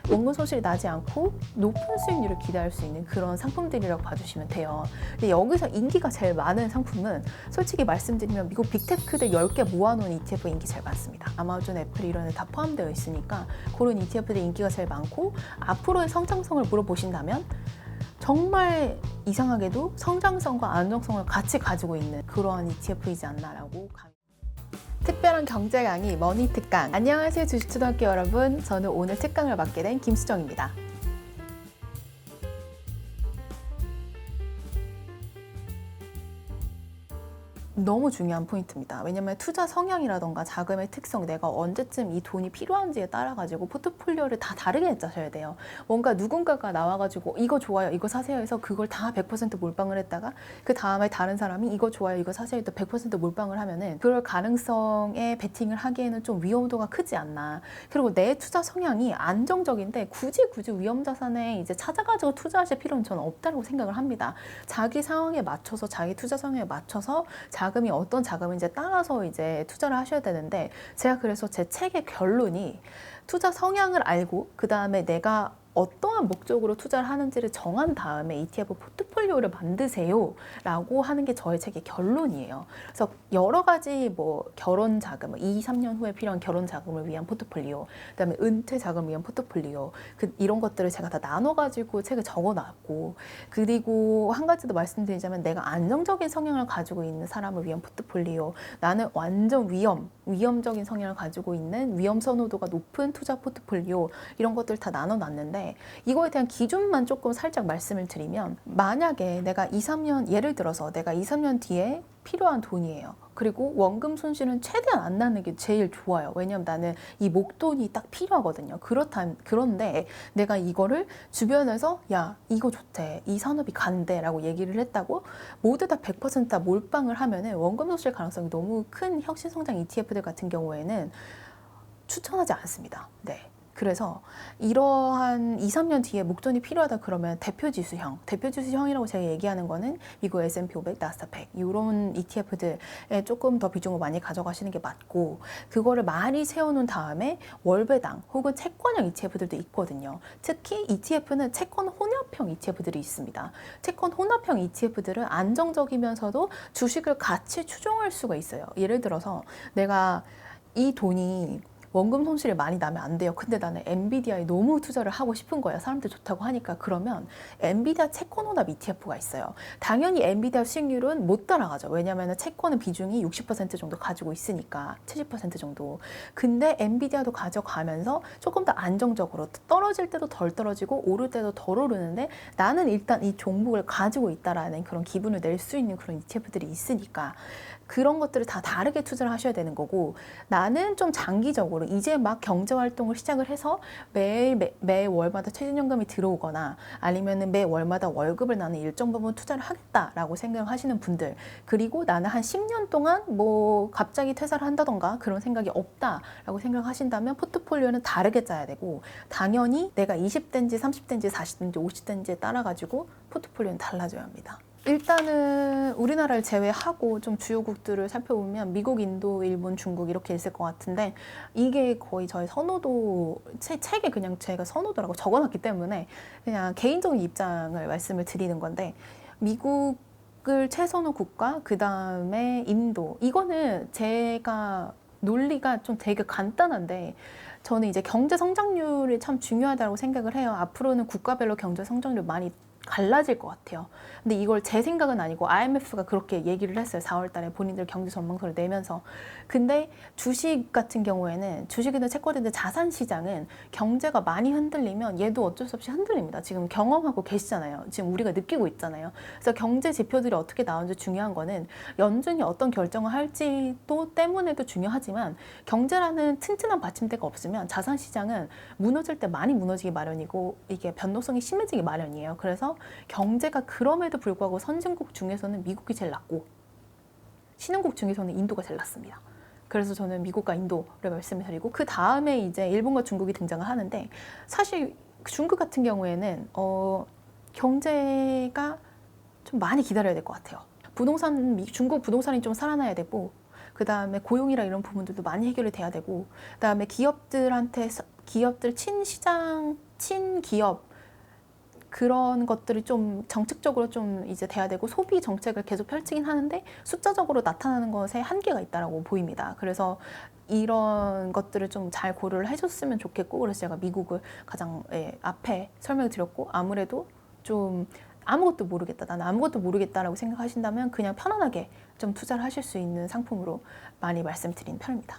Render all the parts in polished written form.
원금 손실이 나지 않고 높은 수익률을 기대할 수 있는 그런 상품들이라고 봐주시면 돼요. 근데 여기서 인기가 제일 많은 상품은 솔직히 말씀드리면 미국 빅테크들 10개 모아놓은 ETF 인기 제일 많습니다. 아마존, 애플 이런 데 다 포함되어 있으니까 그런 ETF들이 인기가 제일 많고, 앞으로의 성장성을 물어보신다면 정말 이상하게도 성장성과 안정성을 같이 가지고 있는 그러한 ETF이지 않나라고. 특별한 경제 강의 머니 특강. 안녕하세요 주식초등학교 여러분, 저는 오늘 특강을 맡게 된 김수정입니다. 너무 중요한 포인트입니다. 왜냐면 투자 성향이라던가 자금의 특성, 내가 언제쯤 이 돈이 필요한지에 따라 가지고 포트폴리오를 다 다르게 짜셔야 돼요. 뭔가 누군가가 나와가지고 이거 좋아요, 이거 사세요 해서 그걸 다 100% 몰빵을 했다가 그 다음에 다른 사람이 이거 좋아요, 이거 사세요 또 100% 몰빵을 하면은 그럴 가능성에 베팅을 하기에는 좀 위험도가 크지 않나. 그리고 내 투자 성향이 안정적인데 굳이 위험 자산에 이제 찾아가지고 투자하실 필요는 저는 없다고 생각을 합니다. 자기 상황에 맞춰서, 자기 투자 성향에 맞춰서 자금이 어떤 자금인지에 따라서 이제 투자를 하셔야 되는데, 제가 그래서 제 책의 결론이 투자 성향을 알고 그 다음에 내가 어떠한 목적으로 투자를 하는지를 정한 다음에 ETF 포트폴리오를 만드세요 라고 하는 게 저의 책의 결론이에요. 그래서 여러 가지 결혼 자금, 2, 3년 후에 필요한 결혼 자금을 위한 포트폴리오, 그다음에 은퇴 자금을 위한 포트폴리오, 이런 것들을 제가 다 나눠가지고 책에 적어놨고, 그리고 한 가지 더 말씀드리자면 내가 안정적인 성향을 가지고 있는 사람을 위한 포트폴리오, 나는 완전 위험적인 성향을 가지고 있는 위험 선호도가 높은 투자 포트폴리오, 이런 것들 다 나눠놨는데, 이거에 대한 기준만 조금 살짝 말씀을 드리면, 만약에 내가 2, 3년, 예를 들어서 내가 2, 3년 뒤에 필요한 돈이에요. 그리고 원금 손실은 최대한 안 나는 게 제일 좋아요. 왜냐면 나는 이 목돈이 딱 필요하거든요. 그런데 내가 이거를 주변에서 야, 이거 좋대, 이 산업이 간대 라고 얘기를 했다고 모두 다 100% 다 몰빵을 하면은 원금 손실 가능성이 너무 큰 혁신성장 ETF들 같은 경우에는 추천하지 않습니다. 네. 그래서 이러한 2, 3년 뒤에 목돈이 필요하다 그러면 대표지수형이라고 제가 얘기하는 거는 미국 S&P 500, 나스닥 100 이런 ETF들에 조금 더 비중을 많이 가져가시는 게 맞고, 그거를 많이 세워놓은 다음에 월배당 혹은 채권형 ETF들도 있거든요. 특히 ETF는 채권 혼합형 ETF들이 있습니다. 채권 혼합형 ETF들은 안정적이면서도 주식을 같이 추종할 수가 있어요. 예를 들어서 내가 이 돈이 원금 손실이 많이 나면 안 돼요. 근데 나는 엔비디아에 너무 투자를 하고 싶은 거예요. 사람들 좋다고 하니까. 그러면 엔비디아 채권 혼합 ETF가 있어요. 당연히 엔비디아 수익률은 못 따라가죠. 왜냐하면 채권은 비중이 60% 정도 가지고 있으니까, 70% 정도. 근데 엔비디아도 가져가면서 조금 더 안정적으로 떨어질 때도 덜 떨어지고 오를 때도 덜 오르는데 나는 일단 이 종목을 가지고 있다라는 그런 기분을 낼 수 있는 그런 ETF들이 있으니까 그런 것들을 다 다르게 투자를 하셔야 되는 거고, 나는 좀 장기적으로 이제 막 경제활동을 시작을 해서 매 월마다 최저임금이 들어오거나 아니면 매 월마다 월급을 나는 일정 부분 투자를 하겠다라고 생각하시는 분들, 그리고 나는 한 10년 동안 갑자기 퇴사를 한다던가 그런 생각이 없다라고 생각하신다면 포트폴리오는 다르게 짜야 되고, 당연히 내가 20대인지 30대인지 40대인지 50대인지에 따라 가지고 포트폴리오는 달라져야 합니다. 일단은 우리나라를 제외하고 좀 주요국들을 살펴보면 미국, 인도, 일본, 중국 이렇게 있을 것 같은데, 이게 거의 저의 선호도, 책에 그냥 제가 선호도라고 적어놨기 때문에 그냥 개인적인 입장을 말씀을 드리는 건데, 미국을 최선호 국가, 그 다음에 인도, 이거는 제가 논리가 좀 되게 간단한데, 저는 이제 경제 성장률이 참 중요하다고 생각을 해요. 앞으로는 국가별로 경제 성장률 많이 갈라질 것 같아요. 근데 이걸 제 생각은 아니고 IMF가 그렇게 얘기를 했어요. 4월 달에 본인들 경제 전망서를 내면서. 근데 주식 같은 경우에는, 주식이든 채권이든 자산 시장은 경제가 많이 흔들리면 얘도 어쩔 수 없이 흔들립니다. 지금 경험하고 계시잖아요. 지금 우리가 느끼고 있잖아요. 그래서 경제 지표들이 어떻게 나오는지 중요한 거는 연준이 어떤 결정을 할지도 때문에도 중요하지만, 경제라는 튼튼한 받침대가 없으면 자산 시장은 무너질 때 많이 무너지기 마련이고 이게 변동성이 심해지기 마련이에요. 그래서 경제가 그럼에도 불구하고 선진국 중에서는 미국이 제일 낮고 신흥국 중에서는 인도가 제일 낮습니다. 그래서 저는 미국과 인도를 말씀을 드리고, 그 다음에 이제 일본과 중국이 등장을 하는데, 사실 중국 같은 경우에는 경제가 좀 많이 기다려야 될 것 같아요. 중국 부동산이 좀 살아나야 되고, 그 다음에 고용이랑 이런 부분들도 많이 해결이 돼야 되고, 그 다음에 기업들 친시장 친기업 그런 것들이 좀 정책적으로 좀 이제 돼야 되고 소비 정책을 계속 펼치긴 하는데 숫자적으로 나타나는 것에 한계가 있다라고 보입니다. 그래서 이런 것들을 좀 잘 고려를 해줬으면 좋겠고, 그래서 제가 미국을 가장 앞에 설명을 드렸고, 아무래도 좀 아무것도 모르겠다, 나는 아무것도 모르겠다라고 생각하신다면 그냥 편안하게 좀 투자를 하실 수 있는 상품으로 많이 말씀드린 편입니다.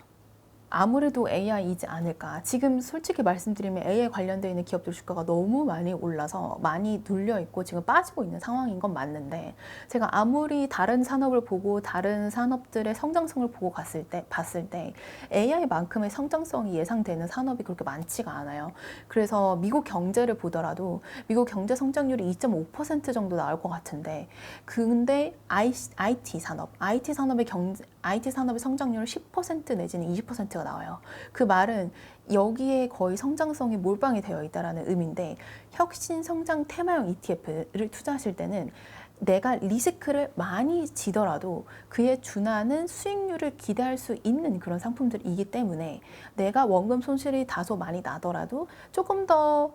아무래도 AI이지 않을까. 지금 솔직히 말씀드리면 AI 관련되어 있는 기업들 주가가 너무 많이 올라서 많이 눌려 있고 지금 빠지고 있는 상황인 건 맞는데, 제가 아무리 다른 산업을 보고 다른 산업들의 성장성을 보고 봤을 때 AI만큼의 성장성이 예상되는 산업이 그렇게 많지가 않아요. 그래서 미국 경제를 보더라도 미국 경제 성장률이 2.5% 정도 나올 것 같은데, 근데 IT 산업의 성장률은 10% 내지는 20%가 나와요. 그 말은 여기에 거의 성장성이 몰빵이 되어 있다는 의미인데, 혁신 성장 테마형 ETF를 투자하실 때는 내가 리스크를 많이 지더라도 그에 준하는 수익률을 기대할 수 있는 그런 상품들이기 때문에, 내가 원금 손실이 다소 많이 나더라도 조금 더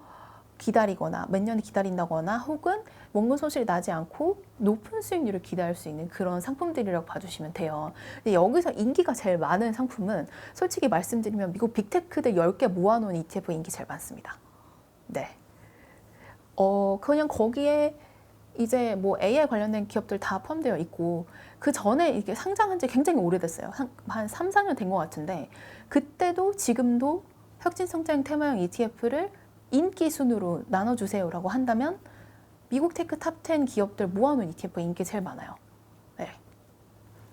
기다리거나 몇 년을 기다린다거나 혹은 원금 손실이 나지 않고 높은 수익률을 기대할 수 있는 그런 상품들이라고 봐주시면 돼요. 근데 여기서 인기가 제일 많은 상품은 솔직히 말씀드리면 미국 빅테크들 10개 모아놓은 ETF 인기 제일 많습니다. 네. 그냥 거기에 이제 뭐 AI 관련된 기업들 다 포함되어 있고, 그 전에 이게 상장한 지 굉장히 오래됐어요. 한 3, 4년 된 것 같은데, 그때도 지금도 혁신성장 테마형 ETF를 인기 순으로 나눠주세요라고 한다면 미국 테크 탑10 기업들 모아놓은 ETF 인기 제일 많아요. 네.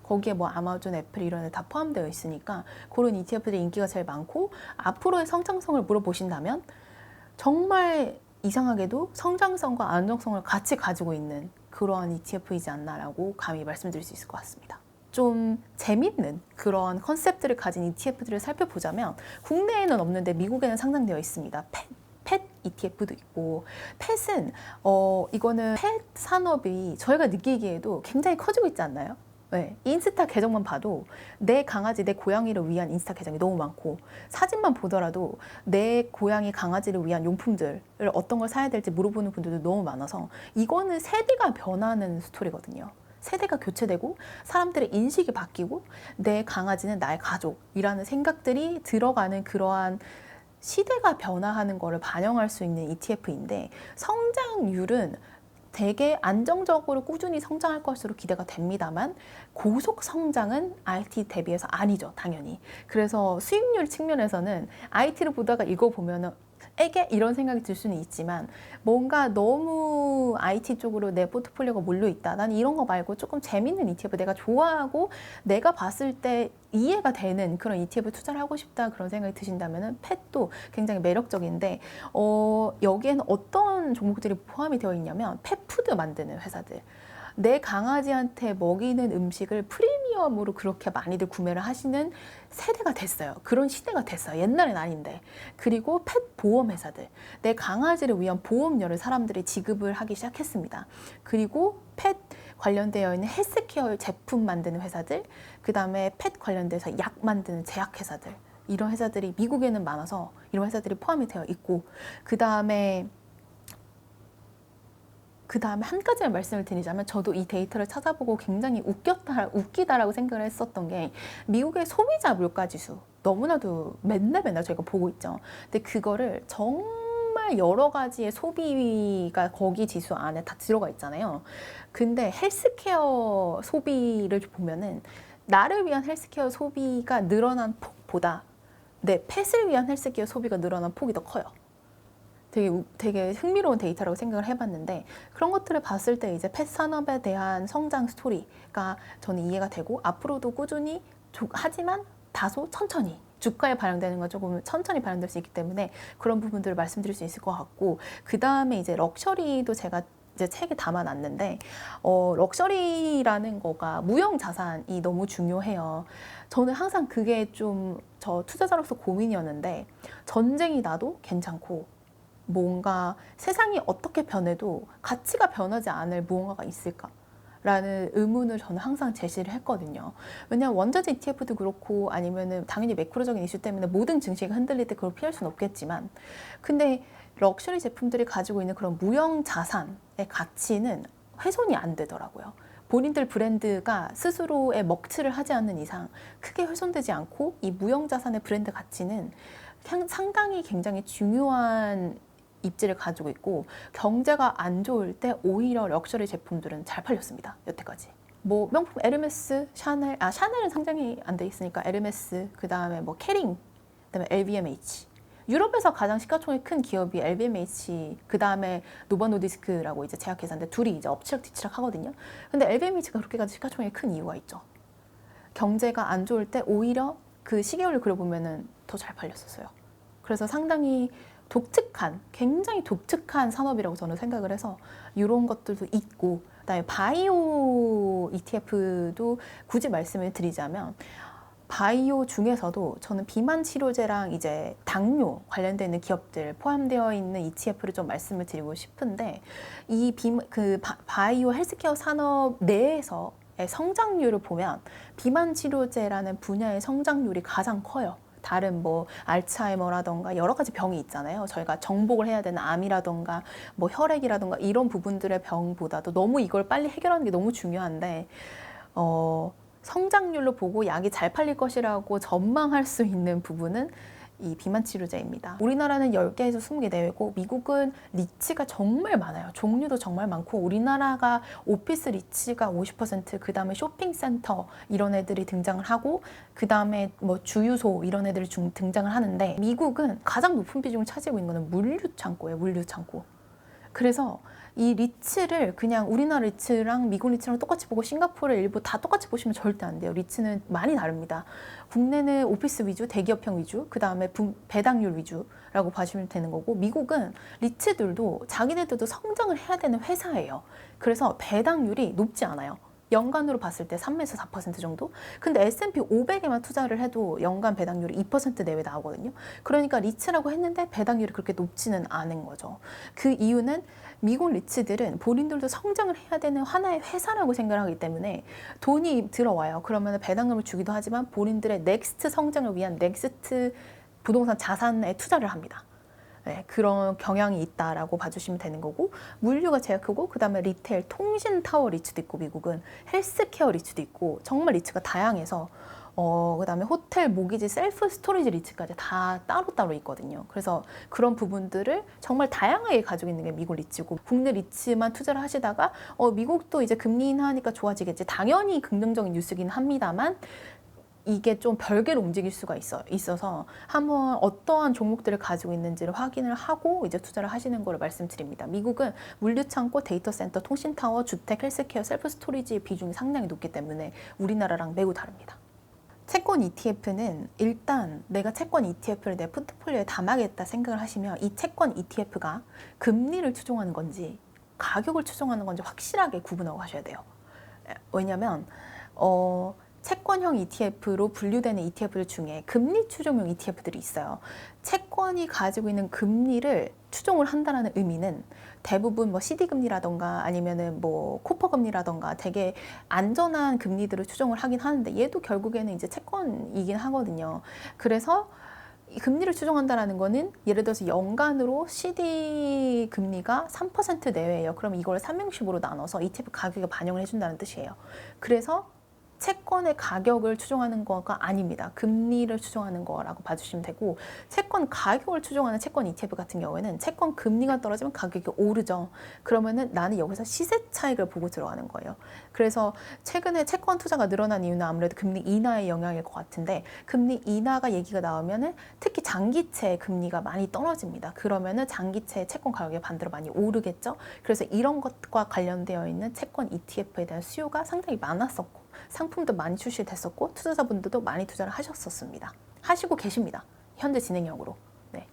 거기에 뭐 아마존, 애플 이런 애 다 포함되어 있으니까 그런 ETF들이 인기가 제일 많고, 앞으로의 성장성을 물어보신다면 정말 이상하게도 성장성과 안정성을 같이 가지고 있는 그러한 ETF이지 않나라고 감히 말씀드릴 수 있을 것 같습니다. 좀 재밌는 그런 컨셉들을 가진 ETF들을 살펴보자면 국내에는 없는데 미국에는 상장되어 있습니다. 펫 ETF도 있고, 펫은 이거는 펫 산업이 저희가 느끼기에도 굉장히 커지고 있지 않나요? 네, 인스타 계정만 봐도 내 강아지, 내 고양이를 위한 인스타 계정이 너무 많고, 사진만 보더라도 내 고양이, 강아지를 위한 용품들을 어떤 걸 사야 될지 물어보는 분들도 너무 많아서, 이거는 세대가 변하는 스토리거든요. 세대가 교체되고 사람들의 인식이 바뀌고 내 강아지는 나의 가족이라는 생각들이 들어가는 그러한 시대가 변화하는 것을 반영할 수 있는 ETF인데, 성장률은 되게 안정적으로 꾸준히 성장할 것으로 기대가 됩니다만 고속 성장은 IT 대비해서 아니죠, 당연히. 그래서 수익률 측면에서는 IT를 보다가 이거 보면은 에게 이런 생각이 들 수는 있지만, 뭔가 너무 IT 쪽으로 내 포트폴리오가 몰려있다, 난 이런 거 말고 조금 재밌는 ETF, 내가 좋아하고 내가 봤을 때 이해가 되는 그런 ETF 투자를 하고 싶다, 그런 생각이 드신다면 펫도 굉장히 매력적인데, 여기에는 어떤 종목들이 포함이 되어 있냐면 펫푸드 만드는 회사들, 내 강아지한테 먹이는 음식을 프리미엄으로 그렇게 많이들 구매를 하시는 세대가 됐어요. 그런 시대가 됐어요. 옛날엔 아닌데. 그리고 펫 보험 회사들, 내 강아지를 위한 보험료를 사람들이 지급을 하기 시작했습니다. 그리고 펫 관련되어 있는 헬스케어 제품 만드는 회사들, 그 다음에 펫 관련돼서 약 만드는 제약회사들, 이런 회사들이 미국에는 많아서 이런 회사들이 포함이 되어 있고, 그 다음에 한 가지만 말씀을 드리자면, 저도 이 데이터를 찾아보고 굉장히 웃기다라고 생각을 했었던 게, 미국의 소비자 물가지수 너무나도 맨날 저희가 보고 있죠. 근데 그거를 정말 여러 가지의 소비가 거기 지수 안에 다 들어가 있잖아요. 근데 헬스케어 소비를 보면은 나를 위한 헬스케어 소비가 늘어난 폭보다 내 펫을 위한 헬스케어 소비가 늘어난 폭이 더 커요. 되게 흥미로운 데이터라고 생각을 해봤는데, 그런 것들을 봤을 때 이제 펫 산업에 대한 성장 스토리가 저는 이해가 되고, 앞으로도 꾸준히 하지만 다소 천천히 주가에 반영되는 건 조금 천천히 반영될 수 있기 때문에 그런 부분들을 말씀드릴 수 있을 것 같고, 그 다음에 이제 럭셔리도 제가 이제 책에 담아놨는데, 럭셔리라는 거가 무형 자산이 너무 중요해요. 저는 항상 그게 좀 저 투자자로서 고민이었는데, 전쟁이 나도 괜찮고 뭔가 세상이 어떻게 변해도 가치가 변하지 않을 무언가가 있을까? 라는 의문을 저는 항상 제시를 했거든요. 왜냐하면 원자재 ETF도 그렇고 아니면은 당연히 매크로적인 이슈 때문에 모든 증시가 흔들릴 때 그걸 피할 수는 없겠지만, 근데 럭셔리 제품들이 가지고 있는 그런 무형 자산의 가치는 훼손이 안 되더라고요. 본인들 브랜드가 스스로의 먹칠을 하지 않는 이상 크게 훼손되지 않고 이 무형 자산의 브랜드 가치는 상당히 굉장히 중요한 입지를 가지고 있고, 경제가 안 좋을 때 오히려 럭셔리 제품들은 잘 팔렸습니다. 여태까지. 뭐 명품 에르메스, 샤넬, 샤넬은 상장이 안 돼 있으니까 에르메스, 그 다음에 뭐 캐링, 그 다음에 LVMH. 유럽에서 가장 시가총액 큰 기업이 LVMH, 그 다음에 노바노디스크라고 이제 제약회사인데 둘이 이제 엎치락뒤치락 하거든요. 근데 LVMH가 그렇게까지 시가총액이 큰 이유가 있죠. 경제가 안 좋을 때 오히려 그 시계열을 그려보면은 더 잘 팔렸었어요. 그래서 상당히 독특한, 굉장히 독특한 산업이라고 저는 생각을 해서 이런 것들도 있고, 그다음에 바이오 ETF도 굳이 말씀을 드리자면, 바이오 중에서도 저는 비만 치료제랑 이제 당뇨 관련되어 있는 기업들 포함되어 있는 ETF를 좀 말씀을 드리고 싶은데, 이 바이오 헬스케어 산업 내에서의 성장률을 보면 비만 치료제라는 분야의 성장률이 가장 커요. 다른 뭐 알츠하이머라던가 여러 가지 병이 있잖아요. 저희가 정복을 해야 되는 암이라던가 뭐 혈액이라던가 이런 부분들의 병보다도 너무 이걸 빨리 해결하는 게 너무 중요한데, 성장률로 보고 약이 잘 팔릴 것이라고 전망할 수 있는 부분은 이 비만 치료제입니다. 우리나라는 10개에서 20개 내외고, 미국은 리츠가 정말 많아요. 종류도 정말 많고, 우리나라가 오피스 리츠가 50%, 그 다음에 쇼핑센터 이런 애들이 등장을 하고, 그 다음에 뭐 주유소 이런 애들이 등장을 하는데, 미국은 가장 높은 비중을 차지하고 있는 거는 물류 창고예요. 물류 창고. 그래서 이 리츠를 그냥 우리나라 리츠랑 미국 리츠랑 똑같이 보고 싱가포르 일부 다 똑같이 보시면 절대 안 돼요. 리츠는 많이 다릅니다. 국내는 오피스 위주, 대기업형 위주, 그 다음에 배당률 위주라고 봐주시면 되는 거고, 미국은 리츠들도 자기네들도 성장을 해야 되는 회사예요. 그래서 배당률이 높지 않아요. 연간으로 봤을 때 3에서 4% 정도? 근데 S&P 500에만 투자를 해도 연간 배당률이 2% 내외 나오거든요. 그러니까 리츠라고 했는데 배당률이 그렇게 높지는 않은 거죠. 그 이유는 미국 리츠들은 본인들도 성장을 해야 되는 하나의 회사라고 생각하기 때문에 돈이 들어와요. 그러면 배당금을 주기도 하지만 본인들의 넥스트 성장을 위한 넥스트 부동산 자산에 투자를 합니다. 네, 그런 경향이 있다라고 봐주시면 되는 거고, 물류가 제일 크고, 그 다음에 리테일, 통신 타워 리츠도 있고, 미국은 헬스케어 리츠도 있고, 정말 리츠가 다양해서 그 다음에 호텔, 모기지, 셀프 스토리지 리츠까지 다 따로따로 있거든요. 그래서 그런 부분들을 정말 다양하게 가지고 있는 게 미국 리츠고, 국내 리츠만 투자를 하시다가 미국도 이제 금리 인하하니까 좋아지겠지, 당연히 긍정적인 뉴스긴 합니다만, 이게 좀 별개로 움직일 수가 있어서 한번 어떠한 종목들을 가지고 있는지를 확인을 하고 이제 투자를 하시는 걸 말씀드립니다. 미국은 물류창고, 데이터센터, 통신타워, 주택, 헬스케어, 셀프 스토리지의 비중이 상당히 높기 때문에 우리나라랑 매우 다릅니다. 채권 ETF는 일단 내가 채권 ETF를 내 포트폴리오에 담아야겠다 생각을 하시면, 이 채권 ETF가 금리를 추종하는 건지 가격을 추종하는 건지 확실하게 구분하고 가셔야 돼요. 왜냐면 채권형 ETF로 분류되는 ETF들 중에 금리 추종형 ETF들이 있어요. 채권이 가지고 있는 금리를 추종을 한다는 의미는 대부분 뭐 CD 금리라던가 아니면은 뭐 코퍼 금리라던가 되게 안전한 금리들을 추종을 하긴 하는데, 얘도 결국에는 이제 채권이긴 하거든요. 그래서 이 금리를 추종한다라는 거는 예를 들어서 연간으로 CD 금리가 3% 내외예요. 그럼 이걸 3형식으로 나눠서 ETF 가격에 반영을 해준다는 뜻이에요. 그래서 채권의 가격을 추종하는 거가 아닙니다. 금리를 추종하는 거라고 봐주시면 되고, 채권 가격을 추종하는 채권 ETF 같은 경우에는 채권 금리가 떨어지면 가격이 오르죠. 그러면은 나는 여기서 시세 차익을 보고 들어가는 거예요. 그래서 최근에 채권 투자가 늘어난 이유는 아무래도 금리 인하의 영향일 것 같은데, 금리 인하가 얘기가 나오면은 특히 장기채 금리가 많이 떨어집니다. 그러면은 장기채 채권 가격이 반대로 많이 오르겠죠. 그래서 이런 것과 관련되어 있는 채권 ETF에 대한 수요가 상당히 많았었고, 상품도 많이 출시됐었고, 투자자분들도 많이 투자를 하셨었습니다. 하시고 계십니다. 현재 진행형으로. 네.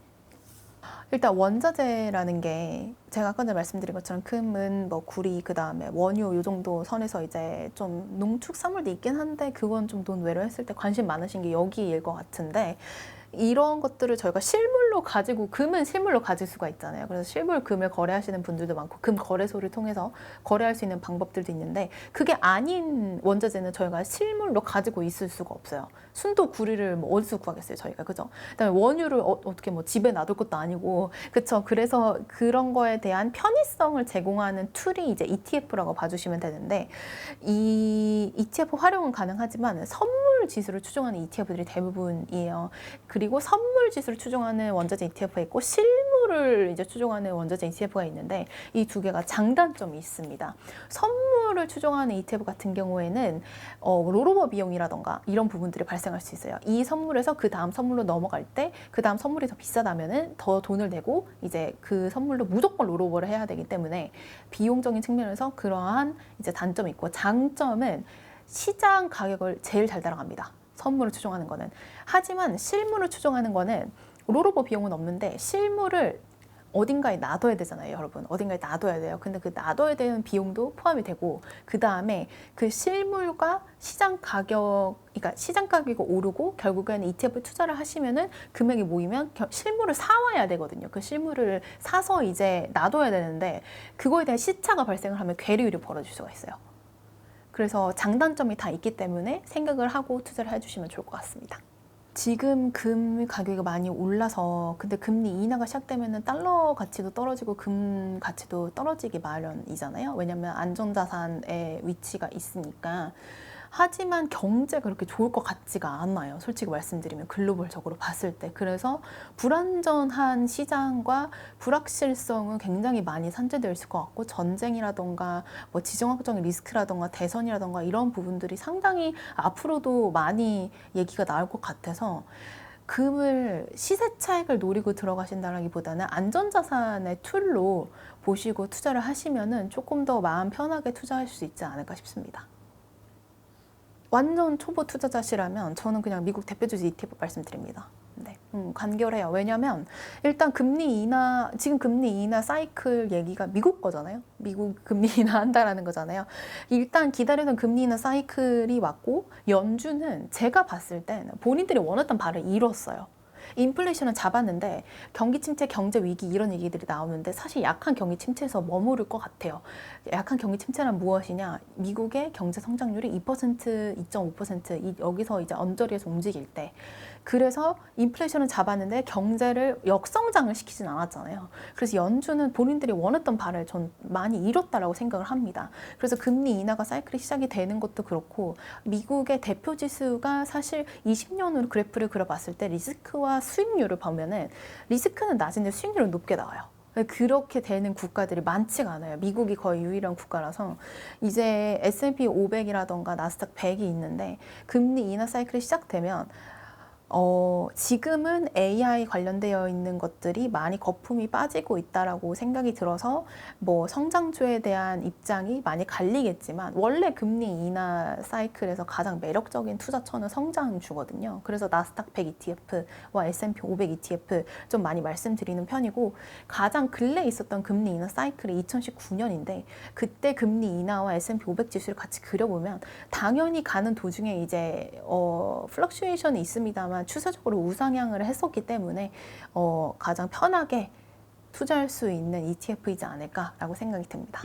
일단 원자재라는 게 제가 아까 전에 말씀드린 것처럼 금은 뭐 구리, 그 다음에 원유 요 정도 선에서 이제 좀 농축산물도 있긴 한데, 그건 좀 논외로 했을 때 관심 많으신 게 여기일 것 같은데, 이런 것들을 저희가 실물로 가지고, 금은 실물로 가질 수가 있잖아요. 그래서 실물 금을 거래하시는 분들도 많고 금 거래소를 통해서 거래할 수 있는 방법들도 있는데, 그게 아닌 원자재는 저희가 실물로 가지고 있을 수가 없어요. 순도 구리를 뭐 어디서 구하겠어요, 저희가. 그죠? 그다음에 원유를 어떻게 뭐 집에 놔둘 것도 아니고, 그쵸? 그래서 그런 거에 대한 편의성을 제공하는 툴이 이제 ETF라고 봐주시면 되는데, 이 ETF 활용은 가능하지만 선물 지수를 추종하는 ETF들이 대부분이에요. 그리고 선물 지수를 추종하는 원자재 ETF가 있고 실물을 이제 추종하는 원자재 ETF가 있는데, 이 두 개가 장단점이 있습니다. 선물을 추종하는 ETF 같은 경우에는 롤오버 비용이라던가 이런 부분들이 발생할 수 있어요. 이 선물에서 그 다음 선물로 넘어갈 때 그 다음 선물이 더 비싸다면은 더 돈을 내고 이제 그 선물로 무조건 롤오버를 해야 되기 때문에 비용적인 측면에서 그러한 이제 단점이 있고, 장점은 시장 가격을 제일 잘 따라갑니다. 선물을 추종하는 거는. 하지만 실물을 추종하는 거는 롤오버 비용은 없는데 실물을 어딘가에 놔둬야 되잖아요, 여러분. 어딘가에 놔둬야 돼요. 근데 그 놔둬야 되는 비용도 포함이 되고, 그 다음에 그 실물과 시장 가격, 그러니까 시장 가격이 오르고 결국에는 ETF 투자를 하시면은 금액이 모이면 실물을 사와야 되거든요. 그 실물을 사서 이제 놔둬야 되는데, 그거에 대한 시차가 발생을 하면 괴리율이 벌어질 수가 있어요. 그래서 장단점이 다 있기 때문에 생각을 하고 투자를 해주시면 좋을 것 같습니다. 지금 금 가격이 많이 올라서, 근데 금리 인하가 시작되면은 달러 가치도 떨어지고 금 가치도 떨어지기 마련이잖아요. 왜냐하면 안전자산의 위치가 있으니까. 하지만 경제가 그렇게 좋을 것 같지가 않아요. 솔직히 말씀드리면 글로벌적으로 봤을 때. 그래서 불안전한 시장과 불확실성은 굉장히 많이 산재되어 있을 것 같고, 전쟁이라던가 뭐 지정학적인 리스크라던가 대선이라던가 이런 부분들이 상당히 앞으로도 많이 얘기가 나올 것 같아서, 금을 시세 차익을 노리고 들어가신다기보다는 안전자산의 툴로 보시고 투자를 하시면은 조금 더 마음 편하게 투자할 수 있지 않을까 싶습니다. 완전 초보 투자자시라면 저는 그냥 미국 대표주식 ETF 말씀드립니다. 네, 간결해요. 왜냐면 일단 금리 인하, 지금 금리 인하 사이클 얘기가 미국 거잖아요. 미국 금리 인하 한다라는 거잖아요. 일단 기다리던 금리 인하 사이클이 왔고, 연준은 제가 봤을 땐 본인들이 원했던 바를 이뤘어요. 인플레이션은 잡았는데 경기 침체, 경제 위기 이런 얘기들이 나오는데, 사실 약한 경기 침체에서 머무를 것 같아요. 약한 경기 침체란 무엇이냐? 미국의 경제 성장률이 2%, 2.5% 여기서 이제 언저리에서 움직일 때, 그래서 인플레이션은 잡았는데 경제를 역성장을 시키진 않았잖아요. 그래서 연준은 본인들이 원했던 바를 전 많이 이뤘다라고 생각을 합니다. 그래서 금리 인하가 사이클이 시작이 되는 것도 그렇고, 미국의 대표 지수가 사실 20년으로 그래프를 그려봤을 때 리스크와 수익률을 보면은 리스크는 낮은데 수익률은 높게 나와요. 그렇게 되는 국가들이 많지가 않아요. 미국이 거의 유일한 국가라서. 이제 S&P 500이라던가 나스닥 100이 있는데, 금리 인하 사이클이 시작되면 지금은 AI 관련되어 있는 것들이 많이 거품이 빠지고 있다라고 생각이 들어서 뭐 성장주에 대한 입장이 많이 갈리겠지만, 원래 금리 인하 사이클에서 가장 매력적인 투자처는 성장주거든요. 그래서 나스닥 100 ETF와 S&P 500 ETF 좀 많이 말씀드리는 편이고, 가장 근래에 있었던 금리 인하 사이클이 2019년인데 그때 금리 인하와 S&P 500 지수를 같이 그려보면 당연히 가는 도중에 이제 플럭슈에이션이 있습니다만 추세적으로 우상향을 했었기 때문에 가장 편하게 투자할 수 있는 ETF이지 않을까라고 생각이 듭니다.